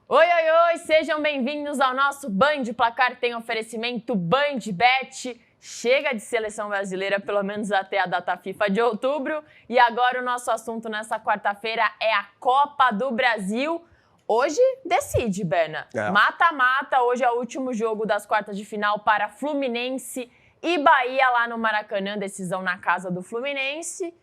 Oi, oi, oi! Sejam bem-vindos ao nosso Band Placar, tem oferecimento BandBet. Chega de seleção brasileira, pelo menos até a data FIFA de outubro. E agora o nosso assunto nessa quarta-feira é a Copa do Brasil. Hoje decide, Berna. Mata-mata, hoje é o último jogo das quartas de final para Fluminense e Bahia lá no Maracanã. Decisão na casa do Fluminense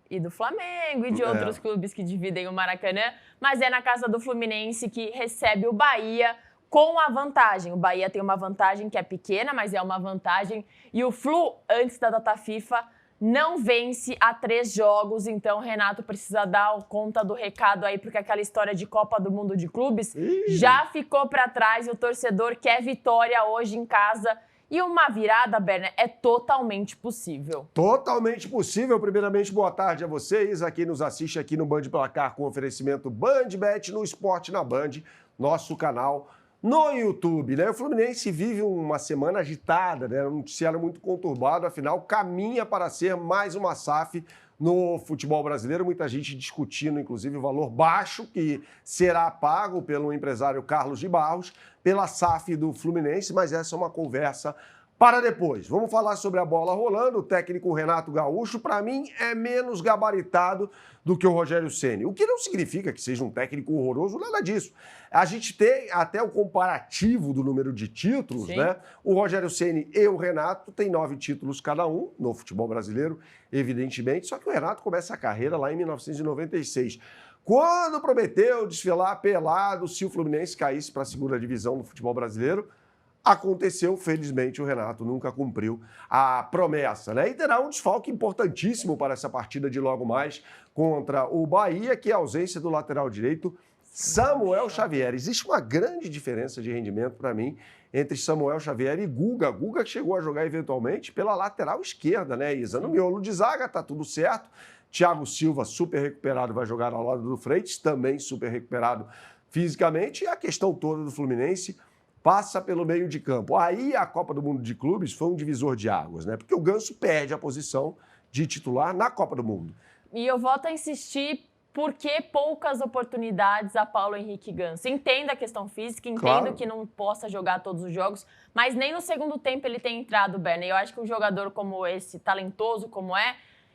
e do Flamengo e de outros clubes que dividem o Maracanã. Mas é na casa do Fluminense que recebe o Bahia com a vantagem. O Bahia tem uma vantagem que é pequena, mas é uma vantagem. E o Flu, antes da data FIFA, não vence há 3 jogos. Então, Renato precisa dar conta do recado aí, porque aquela história de Copa do Mundo de Clubes já ficou para trás. E o torcedor quer vitória hoje em casa. E uma virada, Berna, é totalmente possível. Totalmente possível. Primeiramente, boa tarde a vocês. Aqui nos assiste aqui no Band Placar com oferecimento BandBet no Esporte na Band, nosso canal no YouTube, né? O Fluminense vive uma semana agitada, né? Um noticiário muito conturbado, afinal, caminha para ser mais uma SAF no futebol brasileiro. Muita gente discutindo, inclusive, o valor baixo que será pago pelo empresário Carlos de Barros pela SAF do Fluminense, mas essa é uma conversa para depois. Vamos falar sobre a bola rolando. O técnico Renato Gaúcho, para mim, é menos gabaritado do que o Rogério Ceni. O que não significa que seja um técnico horroroso, nada disso. A gente tem até o comparativo do número de títulos, né? O Rogério Ceni e o Renato têm 9 títulos cada um no futebol brasileiro, evidentemente, só que o Renato começa a carreira lá em 1996. Quando prometeu desfilar pelado se o Fluminense caísse para a segunda divisão do futebol brasileiro, aconteceu, felizmente o Renato nunca cumpriu a promessa, né? E terá um desfalque importantíssimo para essa partida de logo mais contra o Bahia, que é a ausência do lateral direito Samuel Xavier. Existe uma grande diferença de rendimento para mim entre Samuel Xavier e Guga. Guga chegou a jogar eventualmente pela lateral esquerda, né, Isa? No miolo de zaga, tá tudo certo. Thiago Silva, super recuperado, vai jogar ao lado do Freitas, também super recuperado fisicamente. E a questão toda do Fluminense passa pelo meio de campo. Aí a Copa do Mundo de Clubes foi um divisor de águas, né? Porque o Ganso perde a posição de titular na Copa do Mundo. E eu volto a insistir, por que poucas oportunidades a Paulo Henrique Ganso? Entendo a questão física, entendo que não possa jogar todos os jogos, mas nem no segundo tempo ele tem entrado, Berna. Eu acho que um jogador como esse, talentoso como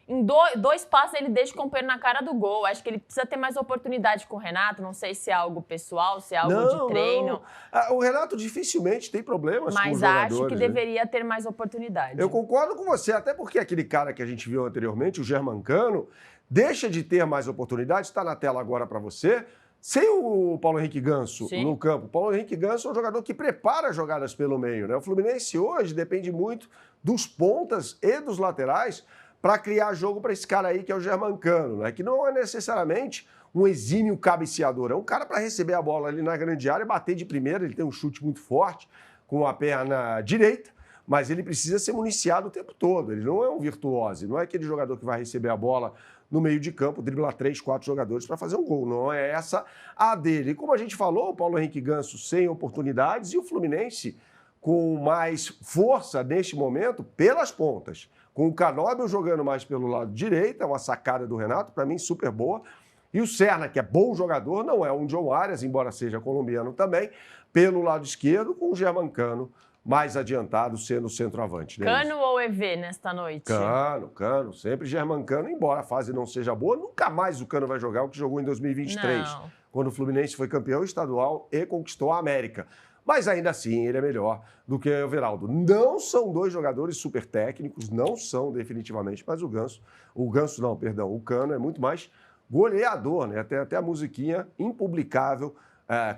em 2 passos ele deixa o companheiro na cara do gol. Acho que ele precisa ter mais oportunidade com o Renato. Não sei se é algo pessoal, se é algo de treino. Não. O Renato dificilmente tem problemas com os jogadores. Mas acho que deveria ter mais oportunidade. Eu concordo com você, até porque aquele cara que a gente viu anteriormente, o Germancano, deixa de ter mais oportunidade, está na tela agora para você, sem o Paulo Henrique Ganso no campo. O Paulo Henrique Ganso é um jogador que prepara jogadas pelo meio, né? O Fluminense hoje depende muito dos pontas e dos laterais para criar jogo para esse cara aí que é o Germancano, né? Que não é necessariamente um exímio cabeceador, é um cara para receber a bola ali na grande área e bater de primeira. Ele tem um chute muito forte com a perna direita, mas ele precisa ser municiado o tempo todo. Ele não é um virtuoso, não é aquele jogador que vai receber a bola no meio de campo, driblar 3, 4 jogadores para fazer um gol. Não é essa a dele. E como a gente falou, o Paulo Henrique Ganso sem oportunidades e o Fluminense com mais força neste momento pelas pontas. Com o Canóbio jogando mais pelo lado direito, é uma sacada do Renato, para mim super boa. E o Serna, que é bom jogador, não é um John Arias, embora seja colombiano também, pelo lado esquerdo, com o Germancano mais adiantado, sendo centroavante. Né? Cano ou EV nesta noite? Cano. Sempre Germancano, embora a fase não seja boa, nunca mais o Cano vai jogar o que jogou em 2023, quando o Fluminense foi campeão estadual e conquistou a América. Mas ainda assim, ele é melhor do que o Everaldo. Não são 2 jogadores super técnicos, não são definitivamente, mas o Cano é muito mais goleador, né? Tem até a musiquinha impublicável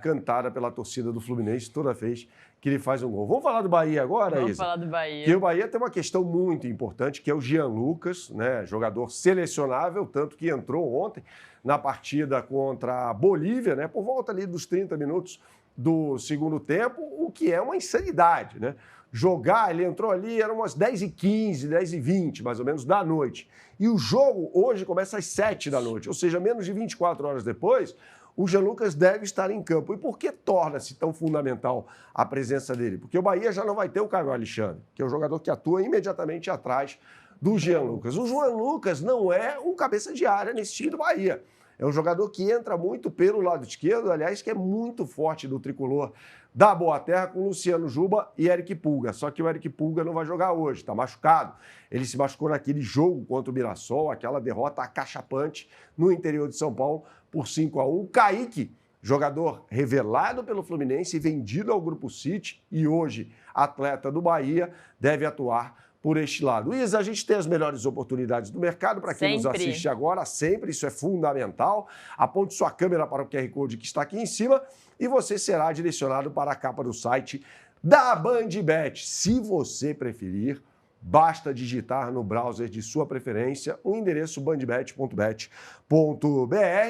cantada pela torcida do Fluminense toda vez que ele faz um gol. Vamos falar do Bahia agora, Isa? Vamos falar do Bahia. Porque o Bahia tem uma questão muito importante, que é o Jean Lucas, né? Jogador selecionável, tanto que entrou ontem na partida contra a Bolívia, né? Por volta ali dos 30 minutos do segundo tempo, o que é uma insanidade, né? Jogar, ele entrou ali, eram umas 10h15, 10h20, mais ou menos, da noite. E o jogo hoje começa às 7 da noite, ou seja, menos de 24 horas depois, o Jean Lucas deve estar em campo. E por que torna-se tão fundamental a presença dele? Porque o Bahia já não vai ter o Caio Alexandre, que é o jogador que atua imediatamente atrás do Jean Lucas. O Jean Lucas não é um cabeça de área nesse time do Bahia. É um jogador que entra muito pelo lado esquerdo, aliás, que é muito forte do tricolor da Boa Terra, com Luciano Juba e Eric Pulga. Só que o Eric Pulga não vai jogar hoje, está machucado. Ele se machucou naquele jogo contra o Mirassol, aquela derrota acachapante no interior de São Paulo por 5-1. O Kaique, jogador revelado pelo Fluminense e vendido ao Grupo City e hoje atleta do Bahia, deve atuar por este lado. Isa, a gente tem as melhores oportunidades do mercado para quem nos assiste agora, sempre, isso é fundamental. Aponte sua câmera para o QR Code que está aqui em cima e você será direcionado para a capa do site da BandBet. Se você preferir, basta digitar no browser de sua preferência o endereço bandbet.bet.br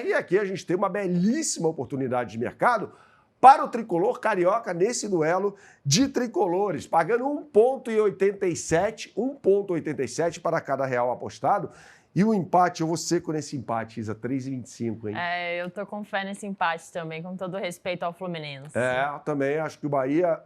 e aqui a gente tem uma belíssima oportunidade de mercado para o tricolor carioca nesse duelo de tricolores, pagando 1,87 para cada real apostado. E o empate, eu vou seco nesse empate, Isa, 3,25, hein? Eu tô com fé nesse empate também, com todo respeito ao Fluminense. Também acho que o Bahia,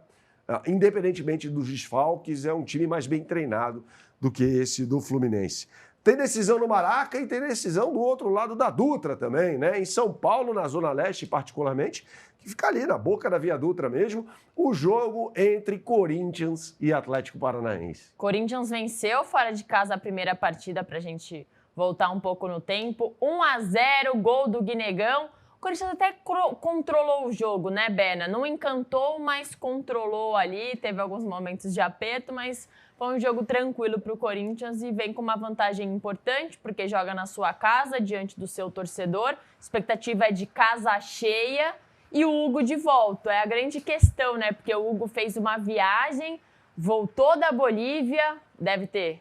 independentemente dos desfalques, é um time mais bem treinado do que esse do Fluminense. Tem decisão no Maraca e tem decisão do outro lado da Dutra também, né? Em São Paulo, na Zona Leste particularmente, que fica ali na boca da Via Dutra mesmo, o jogo entre Corinthians e Atlético Paranaense. Corinthians venceu fora de casa a primeira partida, para a gente voltar um pouco no tempo. 1-0, gol do Guinegão. O Corinthians até controlou o jogo, né, Berna? Não encantou, mas controlou ali. Teve alguns momentos de aperto, mas foi um jogo tranquilo para o Corinthians e vem com uma vantagem importante, porque joga na sua casa, diante do seu torcedor. A expectativa é de casa cheia. E o Hugo de volta, é a grande questão, né? Porque o Hugo fez uma viagem, voltou da Bolívia, deve ter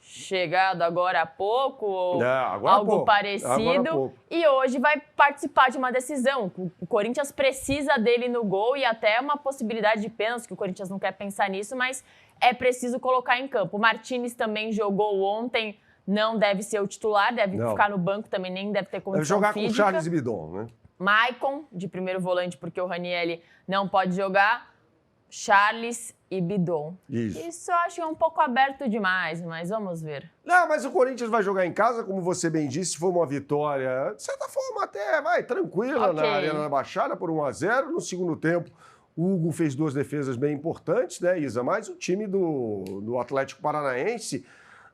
chegado agora há pouco, ou algo parecido, e hoje vai participar de uma decisão. O Corinthians precisa dele no gol e até uma possibilidade de pênalti, que o Corinthians não quer pensar nisso, mas é preciso colocar em campo. O Martínez também jogou ontem, não deve ser o titular, deve ficar no banco também, nem deve ter condição física. Deve jogar física. com Charles e Bidon, né? Maicon, de primeiro volante, porque o Ranieri não pode jogar. Charles e Bidon. Isso eu acho que é um pouco aberto demais, mas vamos ver. Não, mas o Corinthians vai jogar em casa, como você bem disse, foi uma vitória, de certa forma até, tranquila na Arena da Baixada, por 1-0. No segundo tempo, o Hugo fez 2 defesas bem importantes, né, Isa? Mas o time do Atlético Paranaense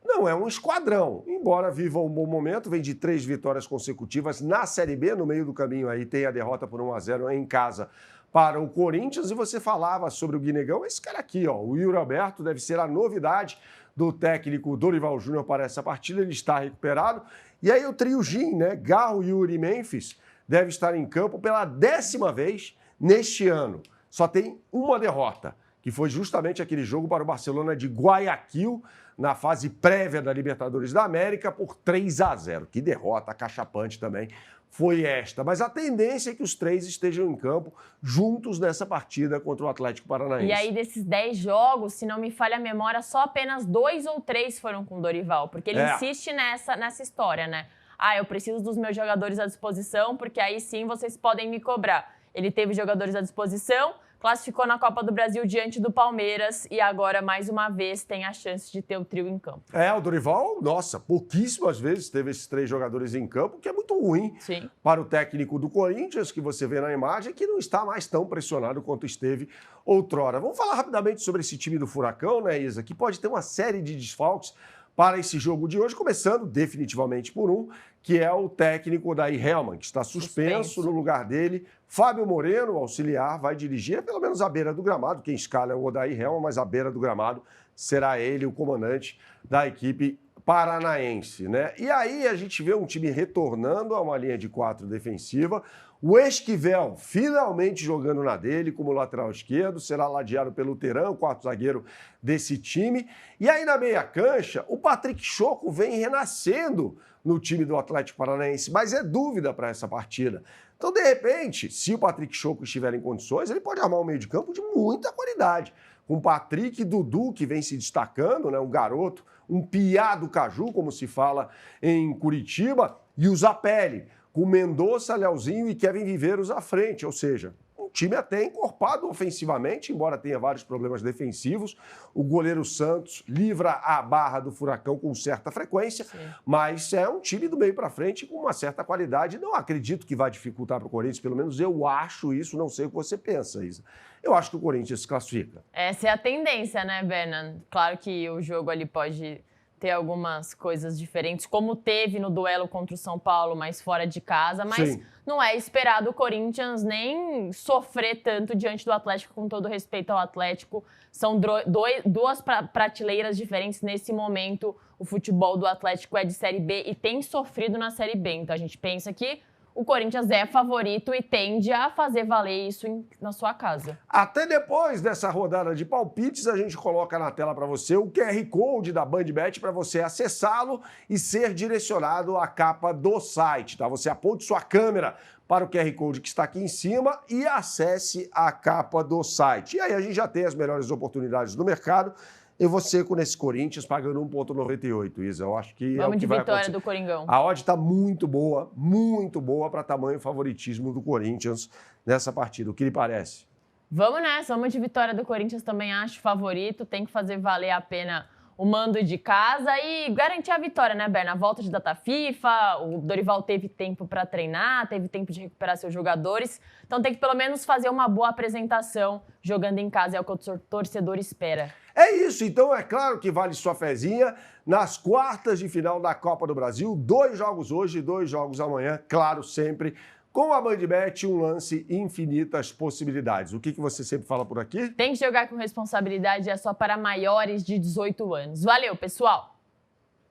não é um esquadrão, embora viva um bom momento, vem de 3 vitórias consecutivas na Série B, no meio do caminho aí tem a derrota por 1-0 em casa para o Corinthians, e você falava sobre o Guinegão, esse cara aqui, ó, o Yuri Alberto, deve ser a novidade do técnico Dorival Júnior para essa partida, ele está recuperado, e aí o trio Gin, né, Garro, Yuri e Memphis, deve estar em campo pela 10ª vez neste ano, só tem uma derrota, que foi justamente aquele jogo para o Barcelona de Guayaquil, na fase prévia da Libertadores da América, por 3-0. Que derrota acachapante também foi esta. Mas a tendência é que os 3 estejam em campo juntos nessa partida contra o Atlético Paranaense. E aí, desses 10 jogos, se não me falha a memória, só apenas 2 ou 3 foram com o Dorival, porque ele insiste nessa história, né? Eu preciso dos meus jogadores à disposição, porque aí sim vocês podem me cobrar. Ele teve jogadores à disposição, classificou na Copa do Brasil diante do Palmeiras e agora, mais uma vez, tem a chance de ter o trio em campo. O Dorival, pouquíssimas vezes teve esses 3 jogadores em campo, que é muito ruim para o técnico do Corinthians, que você vê na imagem, que não está mais tão pressionado quanto esteve outrora. Vamos falar rapidamente sobre esse time do Furacão, né, Isa, que pode ter uma série de desfalques para esse jogo de hoje, começando definitivamente por um, que é o técnico Odair Hellmann, que está suspenso. No lugar dele. Fábio Moreno, auxiliar, vai dirigir pelo menos à beira do gramado. Quem escala é o Odair Hellmann, mas à beira do gramado será ele o comandante da equipe paranaense, né? E aí a gente vê um time retornando a uma linha de 4 defensiva. O Esquivel finalmente jogando na dele como lateral esquerdo, será ladeado pelo Terã, o 4º zagueiro desse time. E aí na meia cancha, o Patrick Choco vem renascendo no time do Atlético Paranaense, mas é dúvida para essa partida. Então, de repente, se o Patrick Choco estiver em condições, ele pode armar um meio de campo de muita qualidade. Com Patrick e Dudu, que vem se destacando, né? Um garoto, um piá do caju, como se fala em Curitiba, e o Zapelli, com Mendonça, Leozinho e Kevin Viveiros à frente, ou seja, um time até encorpado ofensivamente, embora tenha vários problemas defensivos. O goleiro Santos livra a barra do Furacão com certa frequência, Sim. mas é um time do meio para frente com uma certa qualidade. Não acredito que vai dificultar para o Corinthians, pelo menos eu acho isso, não sei o que você pensa, Isa. Eu acho que o Corinthians se classifica. Essa é a tendência, né, Bernan? Claro que o jogo ali pode ter algumas coisas diferentes, como teve no duelo contra o São Paulo, mas fora de casa, mas Sim. não é esperado o Corinthians nem sofrer tanto diante do Atlético, com todo respeito ao Atlético. São duas prateleiras diferentes nesse momento. O futebol do Atlético é de Série B e tem sofrido na Série B. Então a gente pensa que o Corinthians é favorito e tende a fazer valer isso na sua casa. Até depois dessa rodada de palpites, a gente coloca na tela para você o QR Code da BandBet para você acessá-lo e ser direcionado à capa do site, tá? Você aponte sua câmera para o QR Code que está aqui em cima e acesse a capa do site. E aí a gente já tem as melhores oportunidades do mercado. Eu vou seco nesse Corinthians pagando 1,98, Isa. Eu acho que Vamos é o que de vai vitória acontecer. do Coringão. A odd está muito boa para tamanho favoritismo do Corinthians nessa partida. O que lhe parece? Vamos nessa, vamos de vitória do Corinthians, também acho favorito. Tem que fazer valer a pena o mando de casa e garantir a vitória, né, Berna? A volta de data FIFA, o Dorival teve tempo para treinar, teve tempo de recuperar seus jogadores. Então tem que pelo menos fazer uma boa apresentação jogando em casa, é o que o torcedor espera. É isso, então é claro que vale sua fezinha. Nas quartas de final da Copa do Brasil, 2 jogos hoje, 2 jogos amanhã, claro, sempre. Com a BandBet, um lance, infinitas possibilidades. O que você sempre fala por aqui? Tem que jogar com responsabilidade, é só para maiores de 18 anos. Valeu, pessoal!